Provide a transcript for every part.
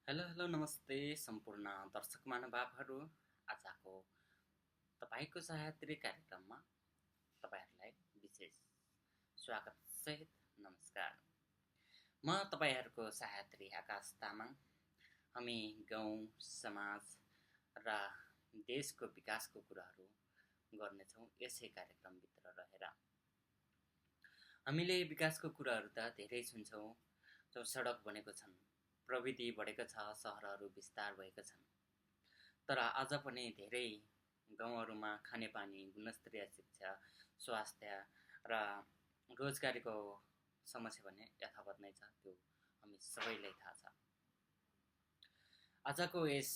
Hello hello नमस्ते सम्पूर्ण दर्शक महानुभावहरू। आजको तपाईँको सह्याद्री कार्यक्रममा तपाईँहरूलाई विशेष स्वागत सहित नमस्कार। म तपाईँहरूको सह्याद्री आकाश तामाङ। हामी गाउँ समाज र देशको विकासको कुराहरू गर्नेछौँ यसै कार्यक्रमभित्र रहेर। हामीले विकासको कुराहरू त धेरै सुन्छौँ। जो सडक बनेको छन्, प्रविधि बढेको छ, सहरहरू विस्तार भएका छन्, तर आज पनि धेरै गाउँहरूमा खानेपानी, गुणस्तरीय शिक्षा, स्वास्थ्य र रोजगारीको समस्या भने यथावत नै छ। त्यो हामी सबैलाई थाहा छ। आजको यस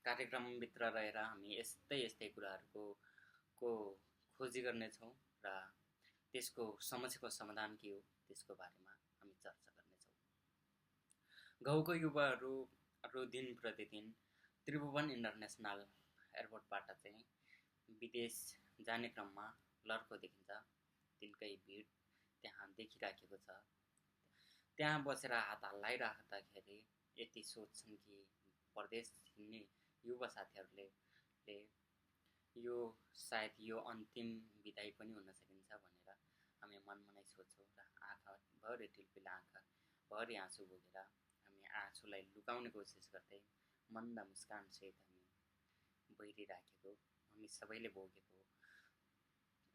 कार्यक्रमभित्र रहेर हामी यस्तै यस्तै कुराहरूको खोजी गर्नेछौँ र त्यसको समस्याको समाधान के हो त्यसको बारेमा हामी चर्चा गर्नेछौँ। गाउँको युवाहरू दिन प्रतिदिन त्रिभुवन इन्टरनेसनल एयरपोर्टबाट चाहिँ विदेश जाने क्रममा लड्को देखिन्छ। तिनकै भिड त्यहाँ देखिराखेको छ। त्यहाँ बसेर हात हल्लाइराख्दाखेरि यति सोच्छन् कि परदेश हिँड्ने युवा साथीहरूले यो सायद यो अन्तिम बिदाई पनि हुन सकिन्छ भनेर हामी मनमा नै सोच्छौँ र आँखाभरि टिलपिल आँखाभरि आँसु बोकेर हामी आँसुलाई लुकाउने कोसिस गर्दै मन्द मुस्कानसहित हामी बहिरिराखेको हामी सबैले भोगेको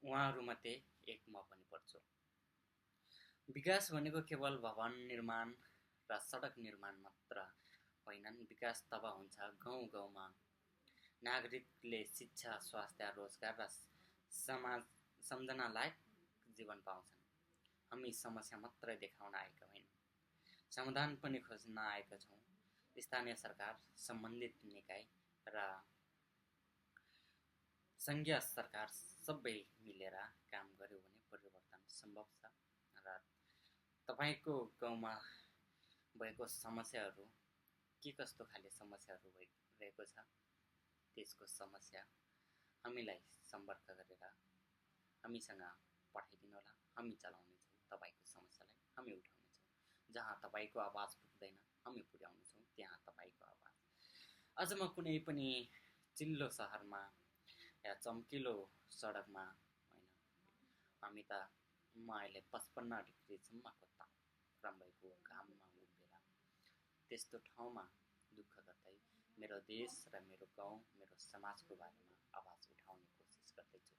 उहाँहरूमध्ये एक म पनि पर्छु। विकास भनेको केवल भवन निर्माण र सडक निर्माण मात्र होइनन्। विकास तब हुन्छ गाउँ गाउँमा नागरिकले शिक्षा, स्वास्थ्य, रोजगार र समाज सम्झनालायक जीवन पाउँछन्। हामी समस्या मात्रै देखाउन आएका होइन, समाधान पनि खोज्न आएका छौँ। स्थानीय सरकार, सम्बन्धित निकाय र सङ्घीय सरकार सबै मिलेर काम गर्यो भने परिवर्तन सम्भव छ। र तपाईँको गाउँमा भएको समस्याहरू के कस्तो खाले समस्याहरू भइरहेको छ त्यसको समस्या हामीलाई सम्पर्क गरेर हामीसँग पठाइदिनुहोला। हामी चलाउनेछौँ तपाईँको समस्यालाई, हामी उठाउनेछौँ। जहाँ तपाईँको आवाज पुग्दैन हामी पुर्याउनेछौँ त्यहाँ तपाईँको आवाज। आज म कुनै पनि चिल्लो सहरमा या चम्किलो सडकमा होइन, हामी त म अहिले 55 डिग्रीसम्मको तापक्रम भएको घाममा उभिएर त्यस्तो ठाउँमा दुःख गर्दै मेरो देश र मेरो गाउँ, मेरो समाजको बारेमा आवाज उठाउने कोसिस गर्दैछु।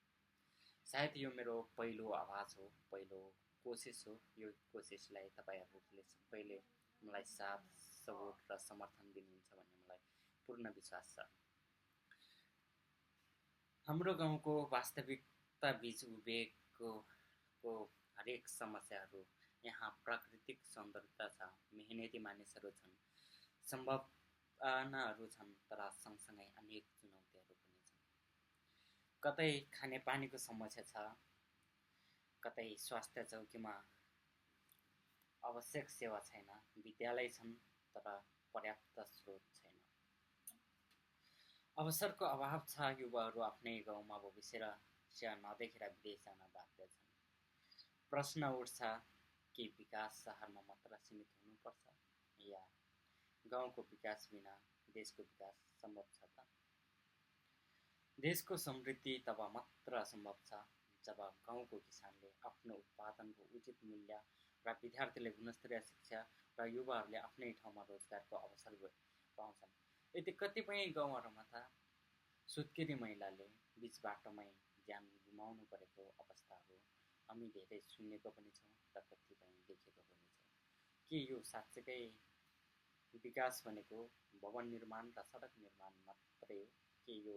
सायद यो मेरो पहिलो आवाज हो, पहिलो कोसिस हो। यो कोसिसलाई तपाईँहरूले सबैले मलाई साथ, सपोर्ट र समर्थन दिनुहुन्छ भन्ने मलाई पूर्ण विश्वास छ। हाम्रो गाउँको वास्तविकता बीच उभिएको हरेक समस्याहरू, यहाँ प्राकृतिक सौन्दर्यता छ, मेहनती मानिसहरू छन्, सम्भावनाहरू छन्, तर सँगसँगै अनेक चुनौतीहरू पनि छन्। कतै खानेपानीको समस्या छ, कतै स्वास्थ्य चौकीमा आवश्यक सेवा छैन, विद्यालय छन् तर पर्याप्त स्रोत छैन, अवसरको अभाव छ। युवाहरू आफ्नै गाउँमा भविष्य नदेखेर विदेश जान बाध्य छन्। प्रश्न उठ्छ कि विकास सहरमा मात्र सीमित हुनुपर्छ या गाउँको विकास बिना देशको विकास सम्भव छ त? देशको समृद्धि तब मात्र सम्भव छ जब गाउँको किसानले आफ्नो उत्पादनको उचित मूल्य र विद्यार्थीले गुणस्तरीय शिक्षा र युवाहरूले आफ्नै ठाउँमा रोजगारको अवसर पाउँछन्। यदि कतिपय गाउँहरूमा त सुत्केरी महिलाले बिच बाटोमै ज्यान गुमाउनु परेको अवस्थाहरू हामी धेरै सुनेको पनि छौँ र कतिपय देखेको पनि छौँ। के यो साँच्चैकै विकास भनेको भवन निर्माण र सडक निर्माण मात्रै हो? के यो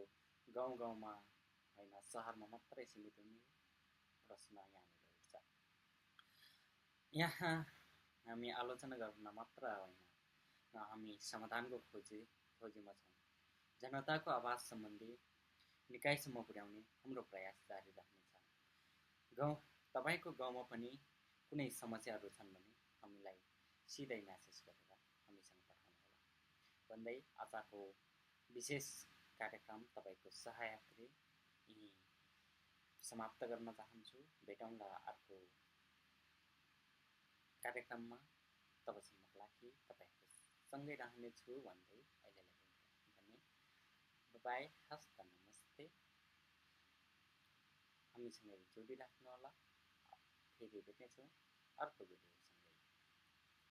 गाउँ गाउँमा होइन सहरमा मात्रै सीमित हुने? प्रश्न यहाँनिर उठ्छ। यहाँ हामी आलोचना गर्न मात्र होइन, हामी समाधानको खोजीमा छौँ। जनताको आवाज सम्बन्धी निकायसम्म पुर्याउने हाम्रो प्रयास जारी राख्नेछ। तपाईँको गाउँमा पनि कुनै समस्याहरू छन् भने हामीलाई सिधै म्यासेज गरेर हामीसँग पठाउनुहोला भन्दै आजको विशेष कार्यक्रम तपाईँको सह्याद्री यहीँ समाप्त गर्न चाहन्छु। भेटौँला अर्को कार्यक्रममा। तबसम्मको लागि तपाईँको सँगै रहनेछु भन्दै अहिलेलाई भने बाई, हस्त नमस्ते। हामीसँग जोडिराख्नु होला। फेरि भेट्नेछौँ अर्को भिडियोसँग।